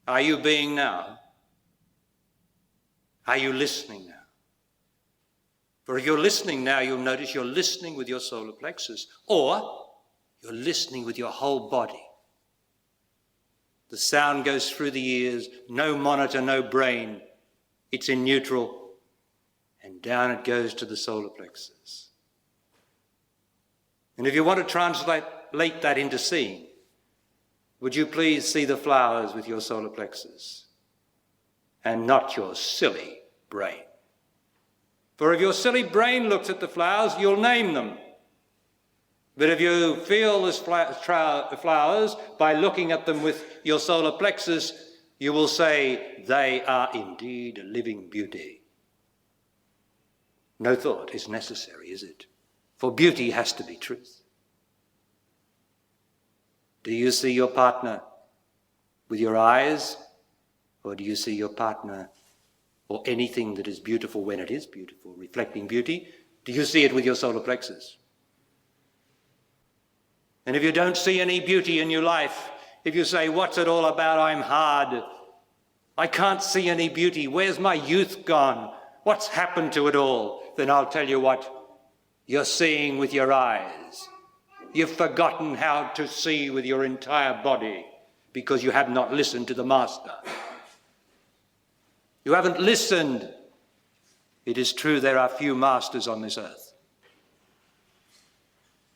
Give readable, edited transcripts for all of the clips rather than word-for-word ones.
Are you being now? Are you listening now? For if you're listening now, you'll notice you're listening with your solar plexus, or you're listening with your whole body. The sound goes through the ears, no monitor, no brain. It's in neutral, and down it goes to the solar plexus. And if you want to translate that into seeing, would you please see the flowers with your solar plexus and not your silly brain? For if your silly brain looks at the flowers, you'll name them. But if you feel the flowers by looking at them with your solar plexus, you will say, they are indeed a living beauty. No thought is necessary, is it? For beauty has to be truth. Do you see your partner with your eyes, or do you see your partner or anything that is beautiful when it is beautiful, reflecting beauty? Do you see it with your solar plexus? And if you don't see any beauty in your life, if you say, what's it all about? I'm hard. I can't see any beauty. Where's my youth gone? What's happened to it all? Then I'll tell you what, you're seeing with your eyes. You've forgotten how to see with your entire body because you have not listened to the Master. You haven't listened. It is true there are few masters on this earth.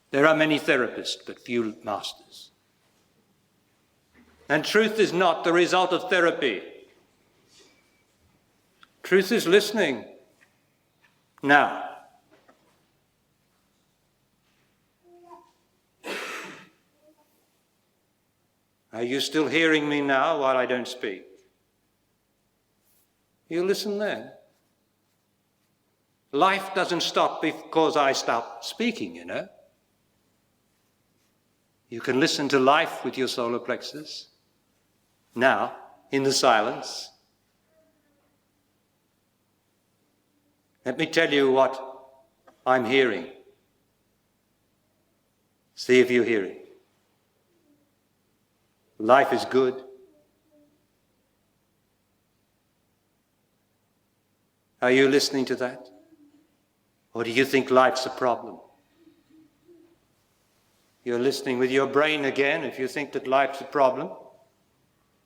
There are many therapists, but few masters. And truth is not the result of therapy. Truth is listening. Now, are you still hearing me now while I don't speak? You listen then. Life doesn't stop because I stop speaking, you know. You can listen to life with your solar plexus. Now, in the silence. Let me tell you what I'm hearing. See if you hear it. Life is good. Are you listening to that? Or do you think life's a problem? You're listening with your brain again if you think that life's a problem.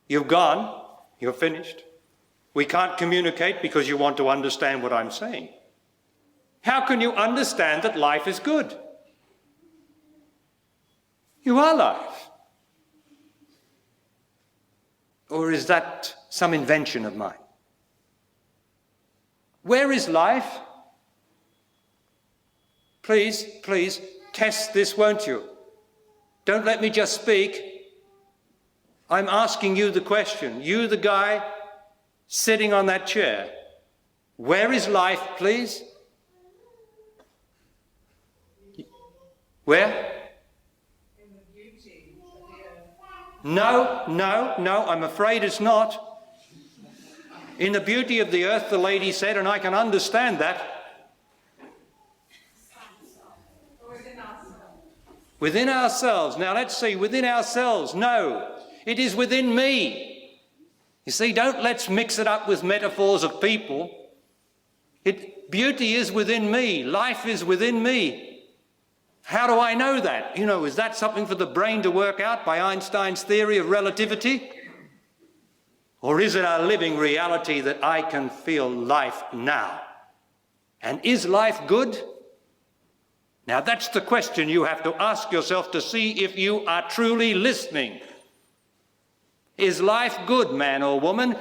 You've gone. You're finished. We can't communicate because you want to understand what I'm saying. How can you understand that life is good? You are life. Or is that some invention of mine? Where is life? Please, please, test this, won't you? Don't let me just speak. I'm asking you the question. You, the guy sitting on that chair. Where is life, please? Where? In the beauty of the earth. No, I'm afraid it's not. In the beauty of the earth, the lady said, and I can understand that. Within ourselves. Within ourselves. Now let's see, within ourselves. No, it is within me. You see, let's mix it up with metaphors of people. Beauty is within me. Life is within me. How do I know that? You know, is that something for the brain to work out by Einstein's theory of relativity? Or is it a living reality that I can feel life now? And is life good? Now that's the question you have to ask yourself to see if you are truly listening. Is life good, man or woman?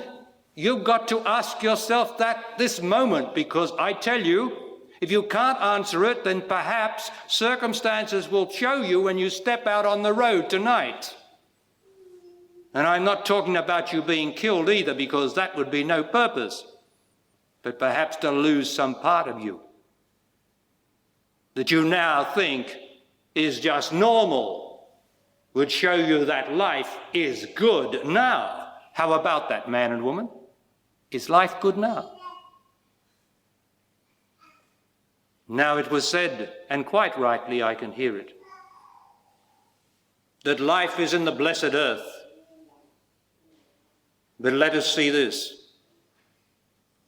You've got to ask yourself that this moment, because I tell you, if you can't answer it, then perhaps circumstances will show you when you step out on the road tonight. And I'm not talking about you being killed either, because that would be no purpose, but perhaps to lose some part of you that you now think is just normal would show you that life is good now. How about that, man and woman? Is life good now? Now it was said, and quite rightly I can hear it, that life is in the blessed earth. But let us see this.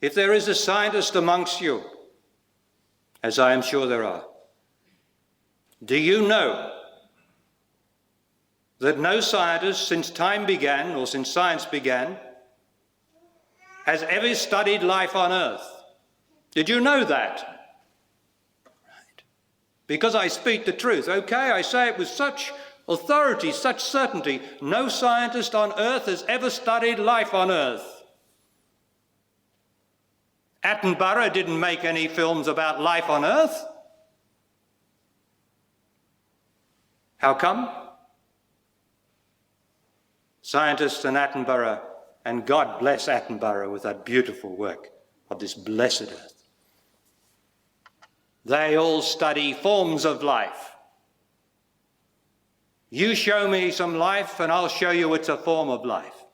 If there is a scientist amongst you, as I am sure there are, do you know that no scientist since time began, or since science began, has ever studied life on Earth? Did you know that? Right. Because I speak the truth, okay? I say it with such authority, such certainty. No scientist on Earth has ever studied life on Earth. Attenborough didn't make any films about life on Earth. How come? Scientists and Attenborough, and God bless Attenborough with that beautiful work of this blessed earth. They all study forms of life. You show me some life and I'll show you it's a form of life.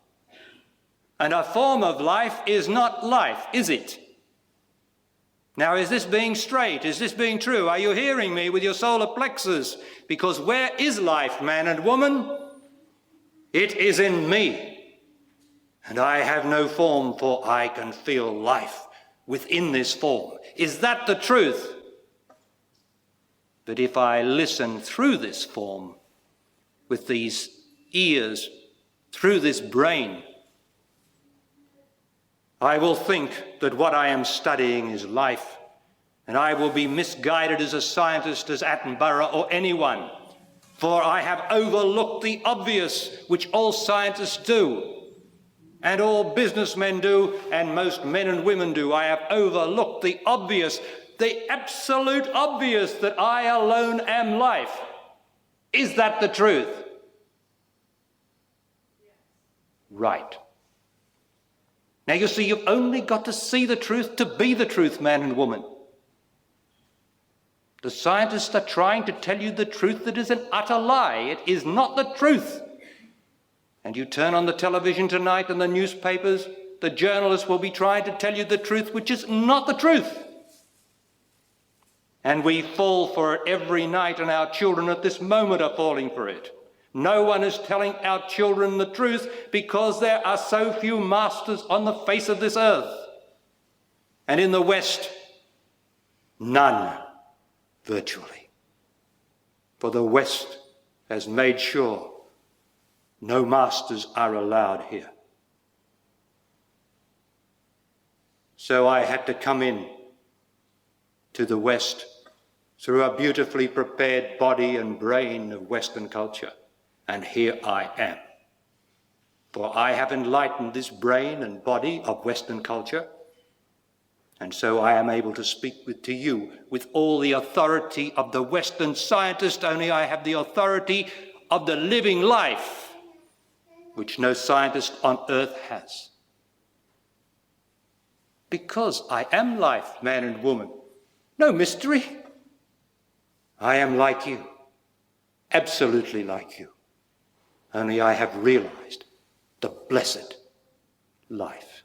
And a form of life is not life, is it? Now, is this being straight? Is this being true? Are you hearing me with your solar plexus? Because where is life, man and woman? It is in me. And I have no form, for I can feel life within this form. Is that the truth? But if I listen through this form, with these ears, through this brain, I will think that what I am studying is life, and I will be misguided as a scientist, as Attenborough or anyone, for I have overlooked the obvious, which all scientists do, and all businessmen do, and most men and women do. I have overlooked the obvious, the absolute obvious, that I alone am life. Is that the truth? Yes. Right. Now you see, you've only got to see the truth to be the truth, man and woman. The scientists are trying to tell you the truth that is an utter lie. It is not the truth. And you turn on the television tonight and the newspapers, the journalists will be trying to tell you the truth, which is not the truth. And we fall for it every night, and our children at this moment are falling for it. No one is telling our children the truth because there are so few masters on the face of this earth. And in the West, none, virtually. For the West has made sure no masters are allowed here. So I had to come in to the West through a beautifully prepared body and brain of Western culture. And here I am. For I have enlightened this brain and body of Western culture, and so I am able to speak to you with all the authority of the Western scientist, only I have the authority of the living life, which no scientist on earth has. Because I am life, man and woman. No mystery. I am like you, absolutely like you. Only I have realized the blessed life.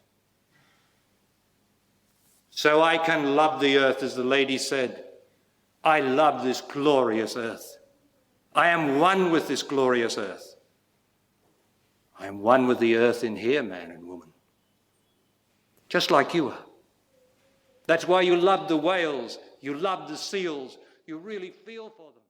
So I can love the earth, as the lady said. I love this glorious earth. I am one with this glorious earth. I am one with the earth in here, man and woman. Just like you are. That's why you love the whales, you love the seals, you really feel for them.